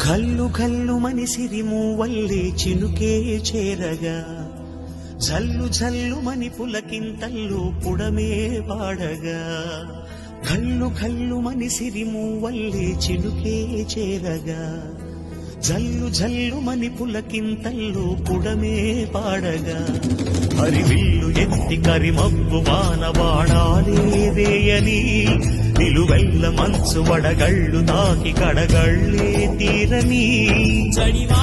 కల్లు కల్లు మనిసిరి మూవల్లే చినుకే చేరగా జల్లు జల్లు మని పులకింతల్లు పుడమే పాడగా కల్లు కల్లు మనిసిరి మూవల్లే చినుకే చేరగా జల్లు జల్లు మని పులకింతల్లు పుడమే పాడగా హరివిల్లు ఎత్తి కరిమబ్బు వానవాడాలే వేయని నిలువెల్ల మంచు వడగళ్ళు తాకి కడగళ్ళే తీరని చడివా